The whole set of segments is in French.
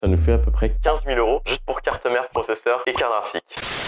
Ça nous fait à peu près 15 000 € juste pour carte mère, processeur et carte graphique.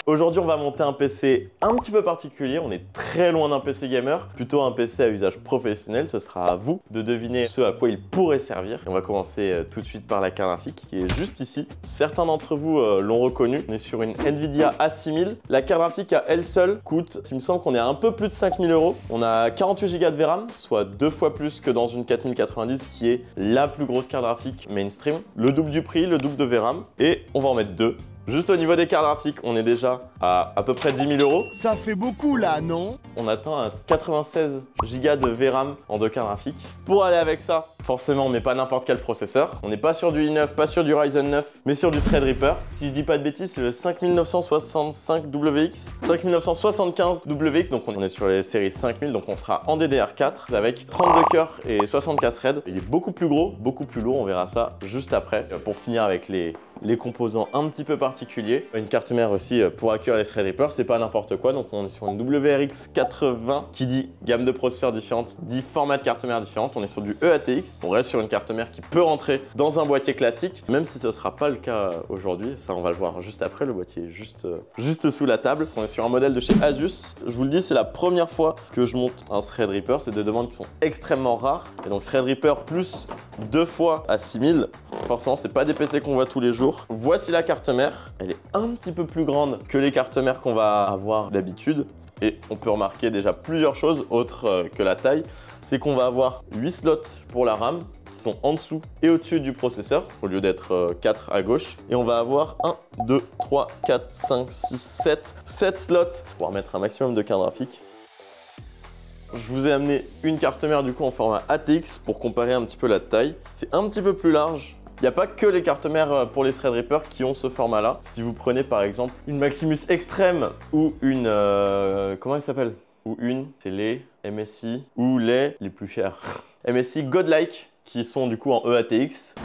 Aujourd'hui, on va monter un PC un petit peu particulier. On est très loin d'un PC gamer, plutôt un PC à usage professionnel. Ce sera à vous de deviner ce à quoi il pourrait servir. Et on va commencer tout de suite par la carte graphique qui est juste ici. Certains d'entre vous l'ont reconnu. On est sur une Nvidia A6000. La carte graphique à elle seule coûte, il me semble qu'on est à un peu plus de 5 000 €. On a 48 Go de VRAM, soit 2 fois plus que dans une 4090 qui est la plus grosse carte graphique mainstream. Le double du prix, le double de VRAM. Et on va en mettre deux. Juste au niveau des cartes graphiques, on est déjà à peu près 10 000 €. Ça fait beaucoup là, non? On atteint un 96 Go de VRAM en 2 cartes graphiques. Pour aller avec ça, forcément, on met pas n'importe quel processeur. On n'est pas sur du i9, pas sur du Ryzen 9, mais sur du Threadripper. Si je dis pas de bêtises, c'est le 5965WX, 5975WX, donc on est sur les séries 5000, donc on sera en DDR4 avec 32 cœurs et 64 threads. Il est beaucoup plus gros, beaucoup plus lourd, on verra ça juste après. Pour finir avec les composants un petit peu particuliers. Une carte mère aussi pour accueillir les Threadripper, c'est pas n'importe quoi. Donc on est sur une WRX 80 qui dit gamme de processeurs différentes, dit format de carte mère différente. On est sur du EATX. On reste sur une carte mère qui peut rentrer dans un boîtier classique, même si ce sera pas le cas aujourd'hui. Ça, on va le voir juste après. Le boîtier est juste sous la table. On est sur un modèle de chez Asus. Je vous le dis, c'est la première fois que je monte un Threadripper. C'est des demandes qui sont extrêmement rares. Et donc Threadripper plus 2 fois à 6000. Forcément, c'est pas des PC qu'on voit tous les jours. Voici la carte mère. Elle est un petit peu plus grande que les cartes mères qu'on va avoir d'habitude. Et on peut remarquer déjà plusieurs choses autres que la taille. C'est qu'on va avoir 8 slots pour la RAM qui sont en dessous et au-dessus du processeur au lieu d'être 4 à gauche. Et on va avoir 1, 2, 3, 4, 5, 6, 7 slots pour pouvoir mettre un maximum de cartes graphiques. Je vous ai amené une carte mère du coup en format ATX pour comparer un petit peu la taille. C'est un petit peu plus large. Il n'y a pas que les cartes mères pour les Threadripper qui ont ce format-là. Si vous prenez par exemple une Maximus Extreme ou une... comment elle s'appelle? Ou une, c'est les MSI ou les plus chers. MSI Godlike qui sont du coup en EATX.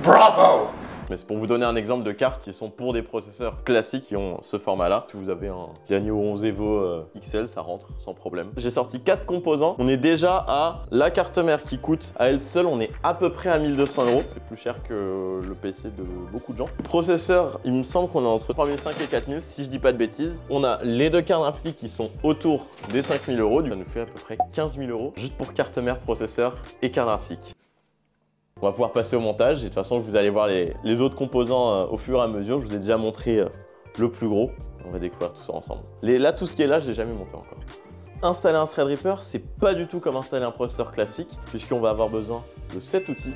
Bravo! Mais c'est pour vous donner un exemple de cartes qui sont pour des processeurs classiques qui ont ce format-là. Si vous avez un Piano 11 Evo XL, ça rentre sans problème. J'ai sorti 4 composants. On est déjà à la carte mère qui coûte à elle seule, on est à peu près à 1 200 €. C'est plus cher que le PC de beaucoup de gens. Le processeur, il me semble qu'on est entre 3 500 et 4 000 si je dis pas de bêtises. On a les deux cartes graphiques qui sont autour des 5 000 €. Ça nous fait à peu près 15 000 € juste pour carte mère, processeur et carte graphique. On va pouvoir passer au montage et de toute façon vous allez voir les autres composants au fur et à mesure. Je vous ai déjà montré le plus gros. On va découvrir tout ça ensemble. Là, tout ce qui est là, je l'ai jamais monté encore. Installer un Threadripper, c'est pas du tout comme installer un processeur classique puisqu'on va avoir besoin de cet outil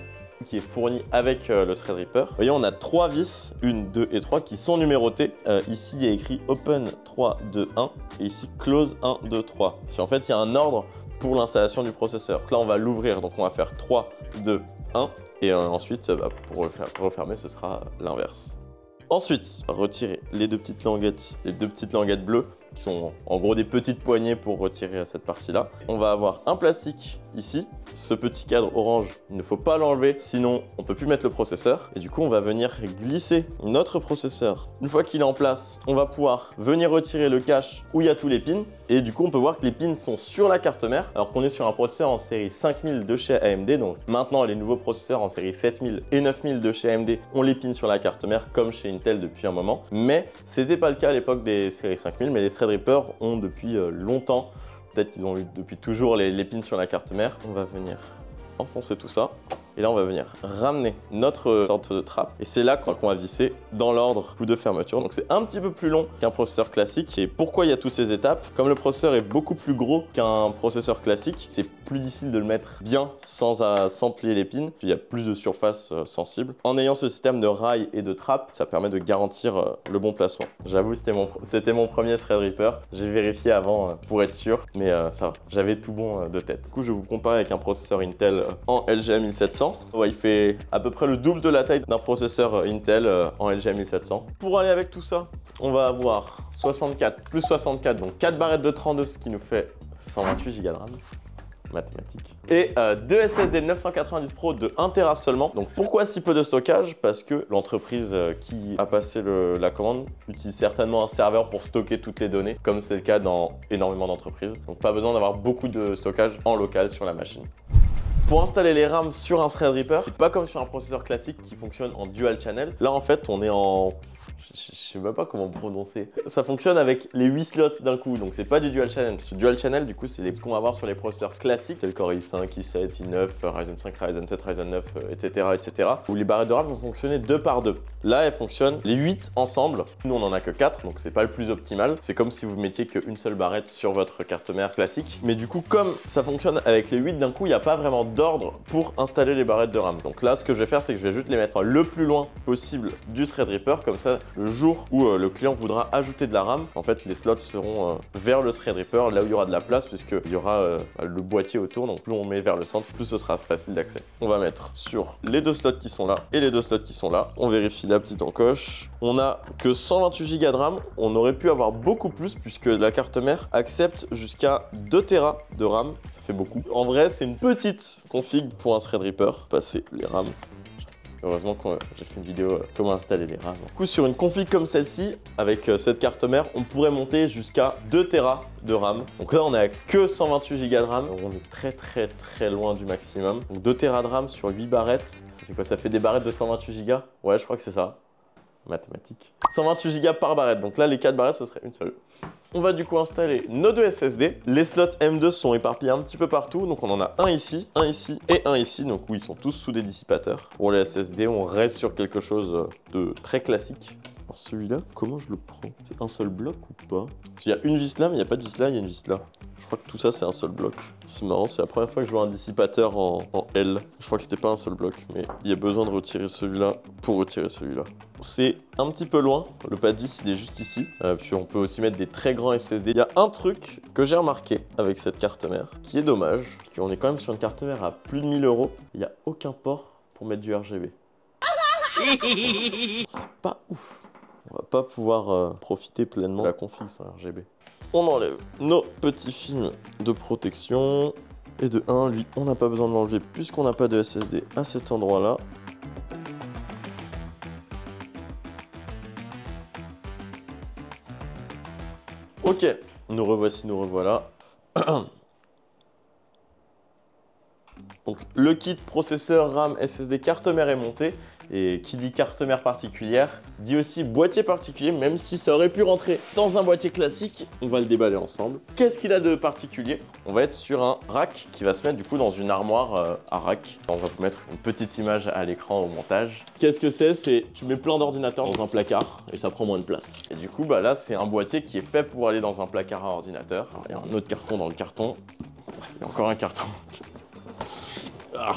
qui est fourni avec le Threadripper. Vous voyez, on a 3 vis, 1, 2 et 3 qui sont numérotées. Ici, il y a écrit Open 3, 2, 1 et ici Close 1, 2, 3. Parce qu'en fait, il y a un ordre pour l'installation du processeur. Donc là, on va l'ouvrir, donc on va faire 3, 2, 1 et ensuite, pour refermer, ce sera l'inverse. Ensuite, retirer les deux petites languettes bleues qui sont en gros des petites poignées pour retirer cette partie-là. On va avoir un plastique ici. Ce petit cadre orange, il ne faut pas l'enlever, sinon on ne peut plus mettre le processeur. Et du coup, on va venir glisser notre processeur. Une fois qu'il est en place, on va pouvoir venir retirer le cache où il y a tous les pins. Et du coup, on peut voir que les pins sont sur la carte mère, alors qu'on est sur un processeur en série 5000 de chez AMD. Donc maintenant, les nouveaux processeurs en série 7000 et 9000 de chez AMD ont les pins sur la carte mère, comme chez Intel depuis un moment. Mais c'était pas le cas à l'époque des séries 5000, mais les Threadripper ont depuis longtemps. Peut-être qu'ils ont eu depuis toujours les pins sur la carte mère. On va venir enfoncer tout ça. Et là, on va venir ramener notre sorte de trappe. Et c'est là qu'on va visser dans l'ordre de fermeture. Donc, c'est un petit peu plus long qu'un processeur classique. Et pourquoi il y a toutes ces étapes? Comme le processeur est beaucoup plus gros qu'un processeur classique, c'est plus difficile de le mettre bien sans plier les pins. Il y a plus de surface sensible. En ayant ce système de rails et de trappes, ça permet de garantir le bon placement. J'avoue, c'était mon premier Threadripper. J'ai vérifié avant pour être sûr, mais ça va. J'avais tout bon de tête. Du coup, je vais vous comparer avec un processeur Intel en LGA 1700. Ouais, il fait à peu près le double de la taille d'un processeur Intel en LGA 1700. Pour aller avec tout ça, on va avoir 64 plus 64, donc 4 barrettes de 32, ce qui nous fait 128 Go de RAM. Mathématiques. Et 2 SSD 990 Pro de 1 Tera seulement. Donc pourquoi si peu de stockage? Parce que l'entreprise qui a passé la commande utilise certainement un serveur pour stocker toutes les données, comme c'est le cas dans énormément d'entreprises. Donc pas besoin d'avoir beaucoup de stockage en local sur la machine. Pour installer les RAM sur un Threadripper, c'est pas comme sur un processeur classique qui fonctionne en dual channel. Là en fait on est en... Je sais même pas comment prononcer. Ça fonctionne avec les 8 slots d'un coup, donc c'est pas du dual channel. Parce que dual channel, du coup, c'est ce qu'on va voir sur les processeurs classiques, tels Core i5, i7, i9, Ryzen 5, Ryzen 7, Ryzen 9, etc. Où les barrettes de RAM vont fonctionner 2 par 2. Là, elles fonctionnent les 8 ensemble. Nous, on en a que 4, donc c'est pas le plus optimal. C'est comme si vous mettiez qu'une seule barrette sur votre carte mère classique. Mais du coup, comme ça fonctionne avec les 8 d'un coup, il n'y a pas vraiment d'ordre pour installer les barrettes de RAM. Donc là, ce que je vais faire, c'est que je vais juste les mettre le plus loin possible du Threadripper, comme ça, le jour où le client voudra ajouter de la RAM, en fait les slots seront vers le Threadripper, là où il y aura de la place, puisqu'il y aura le boîtier autour, donc plus on met vers le centre, plus ce sera facile d'accès. On va mettre sur les 2 slots qui sont là et les 2 slots qui sont là. On vérifie la petite encoche. On n'a que 128 Go de RAM, on aurait pu avoir beaucoup plus, puisque la carte mère accepte jusqu'à 2 Tera de RAM, ça fait beaucoup. En vrai, c'est une petite config pour un Threadripper, passer les RAM. Heureusement que j'ai fait une vidéo comment installer les RAM. Du coup, sur une config comme celle-ci, avec cette carte mère, on pourrait monter jusqu'à 2 Tera de RAM. Donc là, on n'a que 128 Go de RAM. Donc on est très loin du maximum. Donc 2 Tera de RAM sur 8 barrettes. C'est quoi? Ça fait des barrettes de 128 Go? Ouais, je crois que c'est ça. Mathématiques. 128 Go par barrette. Donc là, les 4 barrettes, ce serait une seule. On va du coup installer nos 2 SSD. Les slots M2 sont éparpillés un petit peu partout. Donc on en a un ici et un ici. Donc oui, ils sont tous sous des dissipateurs. Pour les SSD, on reste sur quelque chose de très classique. Alors celui-là, comment je le prends? C'est un seul bloc ou pas? Il y a une vis là, mais il n'y a pas de vis là, il y a une vis là. Je crois que tout ça, c'est un seul bloc. C'est marrant, c'est la première fois que je vois un dissipateur en L. Je crois que c'était pas un seul bloc, mais il y a besoin de retirer celui-là pour retirer celui-là. C'est un petit peu loin, le pas de vis, il est juste ici. Puis on peut aussi mettre des très grands SSD. Il y a un truc que j'ai remarqué avec cette carte mère, qui est dommage, parce qu'on est quand même sur une carte mère à plus de 1000 €. Il n'y a aucun port pour mettre du RGB. C'est pas ouf. On va pas pouvoir profiter pleinement de la config sans RGB. On enlève nos petits films de protection. Et de 1, lui, on n'a pas besoin de l'enlever puisqu'on n'a pas de SSD à cet endroit-là. Ok, nous revoici, nous revoilà. Donc le kit processeur RAM SSD carte mère est monté. Et qui dit carte mère particulière, dit aussi boîtier particulier, même si ça aurait pu rentrer dans un boîtier classique. On va le déballer ensemble. Qu'est-ce qu'il a de particulier? On va être sur un rack qui va se mettre du coup dans une armoire à rack. On va vous mettre une petite image à l'écran au montage. Qu'est-ce que c'est? C'est tu mets plein d'ordinateurs dans un placard et ça prend moins de place. Et du coup, bah là, c'est un boîtier qui est fait pour aller dans un placard à ordinateur. Alors, il y a un autre carton dans le carton. Il y a encore un carton. Ah.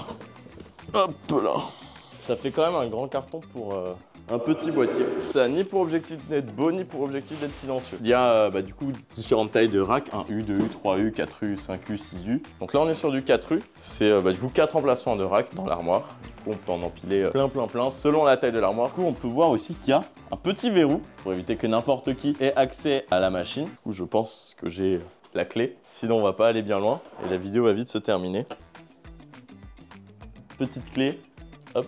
Hop là. Ça fait quand même un grand carton pour un petit boîtier. Ça n'a ni pour objectif d'être beau, ni pour objectif d'être silencieux. Il y a du coup différentes tailles de rack, 1U, 2U, 3U, 4U, 5U, 6U. Donc là on est sur du 4U, c'est du coup 4 emplacements de rack dans l'armoire. Du coup on peut en empiler plein selon la taille de l'armoire. Du coup on peut voir aussi qu'il y a un petit verrou pour éviter que n'importe qui ait accès à la machine. Du coup je pense que j'ai la clé, sinon on va pas aller bien loin et la vidéo va vite se terminer. Petite clé. Hop.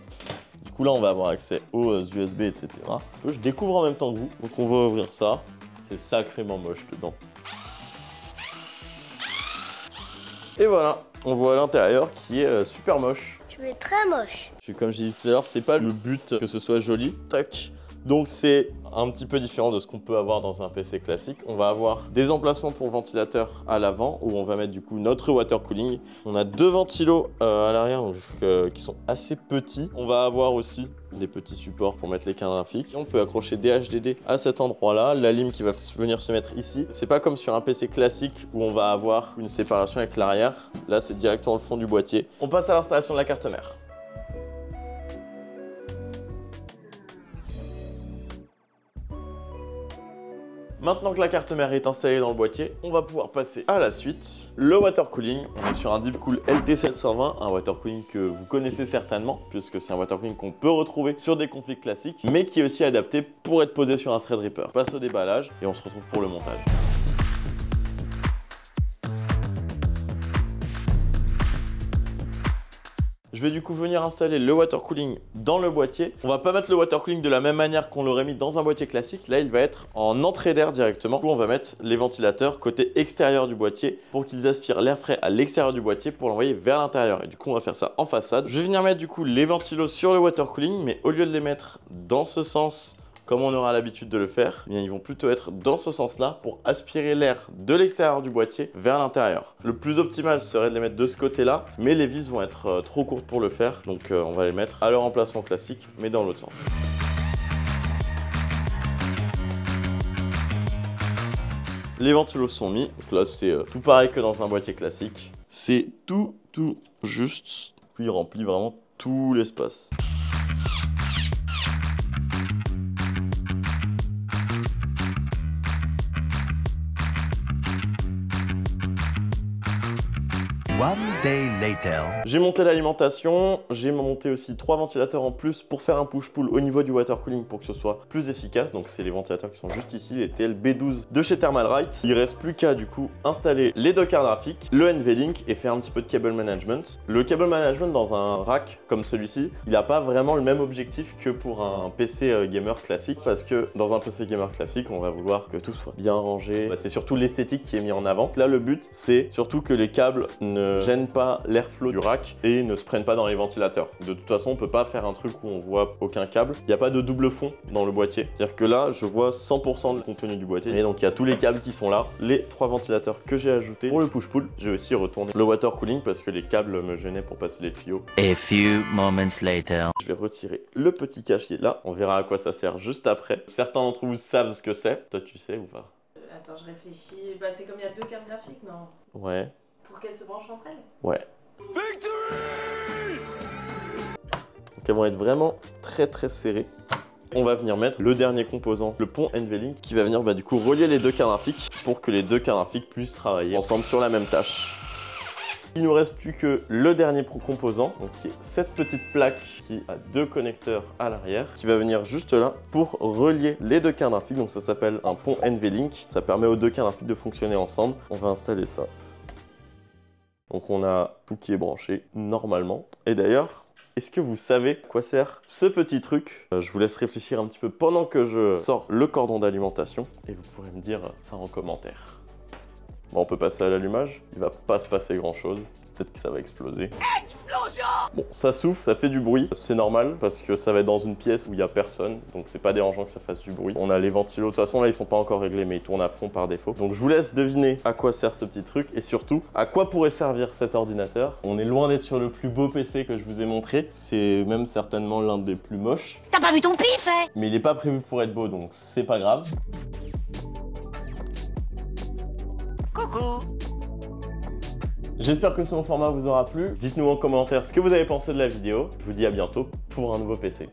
Du coup là on va avoir accès aux USB, etc. Je découvre en même temps que vous, donc on va ouvrir ça. C'est sacrément moche dedans. Et voilà, on voit l'intérieur qui est super moche. Tu es très moche. Puis comme j'ai dit tout à l'heure, c'est pas le but que ce soit joli. Tac. Donc c'est un petit peu différent de ce qu'on peut avoir dans un PC classique. On va avoir des emplacements pour ventilateurs à l'avant où on va mettre du coup notre water cooling. On a 2 ventilos à l'arrière qui sont assez petits. On va avoir aussi des petits supports pour mettre les cartes graphiques. On peut accrocher des HDD à cet endroit-là. La lime qui va venir se mettre ici. C'est pas comme sur un PC classique où on va avoir une séparation avec l'arrière. Là c'est directement le fond du boîtier. On passe à l'installation de la carte mère. Maintenant que la carte mère est installée dans le boîtier, on va pouvoir passer à la suite. Le water cooling, on est sur un Deepcool LT720, un water cooling que vous connaissez certainement, puisque c'est un water cooling qu'on peut retrouver sur des configs classiques, mais qui est aussi adapté pour être posé sur un Threadripper. On passe au déballage et on se retrouve pour le montage. Je vais du coup venir installer le water cooling dans le boîtier. On va pas mettre le water cooling de la même manière qu'on l'aurait mis dans un boîtier classique. Là, il va être en entrée d'air directement. Du coup, on va mettre les ventilateurs côté extérieur du boîtier pour qu'ils aspirent l'air frais à l'extérieur du boîtier pour l'envoyer vers l'intérieur. Et du coup, on va faire ça en façade. Je vais venir mettre du coup les ventilos sur le water cooling, mais au lieu de les mettre dans ce sens, comme on aura l'habitude de le faire, eh bien, ils vont plutôt être dans ce sens-là pour aspirer l'air de l'extérieur du boîtier vers l'intérieur. Le plus optimal serait de les mettre de ce côté-là, mais les vis vont être trop courtes pour le faire, donc on va les mettre à leur emplacement classique, mais dans l'autre sens. Les ventilos sont mis, donc là c'est tout pareil que dans un boîtier classique. C'est tout juste, puis il remplit vraiment tout l'espace. One day later. J'ai monté l'alimentation, j'ai monté aussi 3 ventilateurs en plus pour faire un push-pull au niveau du water cooling pour que ce soit plus efficace. Donc c'est les ventilateurs qui sont juste ici, les TLB12 de chez Thermalright. Il reste plus qu'à du coup installer les deux cartes graphiques, le NVLink et faire un petit peu de cable management. Le cable management dans un rack comme celui-ci, il n'a pas vraiment le même objectif que pour un PC gamer classique, parce que dans un PC gamer classique, on va vouloir que tout soit bien rangé. C'est surtout l'esthétique qui est mis en avant. Là, le but, c'est surtout que les câbles ne gênent pas l'airflow du rack et ne se prennent pas dans les ventilateurs. De toute façon, on peut pas faire un truc où on voit aucun câble. Il n'y a pas de double fond dans le boîtier. C'est-à-dire que là, je vois 100% du contenu du boîtier. Et donc, il y a tous les câbles qui sont là. Les 3 ventilateurs que j'ai ajoutés pour le push-pull. J'ai aussi retourné le water cooling parce que les câbles me gênaient pour passer les tuyaux. A few moments later. Je vais retirer le petit cache qui est là. On verra à quoi ça sert juste après. Certains d'entre vous savent ce que c'est. Toi, tu sais ou pas? Attends, je réfléchis. Bah, c'est comme il y a 2 cartes graphiques, non? Ouais. Pour qu'elles se branchent entre elles? Ouais. Donc elles vont être vraiment très serrées. On va venir mettre le dernier composant, le pont NVLink, qui va venir du coup relier les deux cartes graphiques pour que les deux cartes graphiques puissent travailler ensemble sur la même tâche. Il nous reste plus que le dernier composant, donc qui est cette petite plaque qui a 2 connecteurs à l'arrière, qui va venir juste là pour relier les deux cartes graphiques. Donc ça s'appelle un pont NVLink. Ça permet aux deux cartes graphiques de fonctionner ensemble. On va installer ça. Donc on a tout qui est branché normalement. Et d'ailleurs, est-ce que vous savez à quoi sert ce petit truc? Je vous laisse réfléchir un petit peu pendant que je sors le cordon d'alimentation et vous pourrez me dire ça en commentaire. Bon, on peut passer à l'allumage. Il va pas se passer grand chose. Peut-être que ça va exploser. Explosion! Bon, ça souffle, ça fait du bruit. C'est normal parce que ça va être dans une pièce où il n'y a personne. Donc c'est pas dérangeant que ça fasse du bruit. On a les ventilos. De toute façon, là, ils sont pas encore réglés, mais ils tournent à fond par défaut. Donc je vous laisse deviner à quoi sert ce petit truc et surtout à quoi pourrait servir cet ordinateur. On est loin d'être sur le plus beau PC que je vous ai montré. C'est même certainement l'un des plus moches. T'as pas vu ton pif, hein? Mais il est pas prévu pour être beau, donc c'est pas grave. Coucou. J'espère que ce nouveau format vous aura plu. Dites-nous en commentaire ce que vous avez pensé de la vidéo. Je vous dis à bientôt pour un nouveau PC.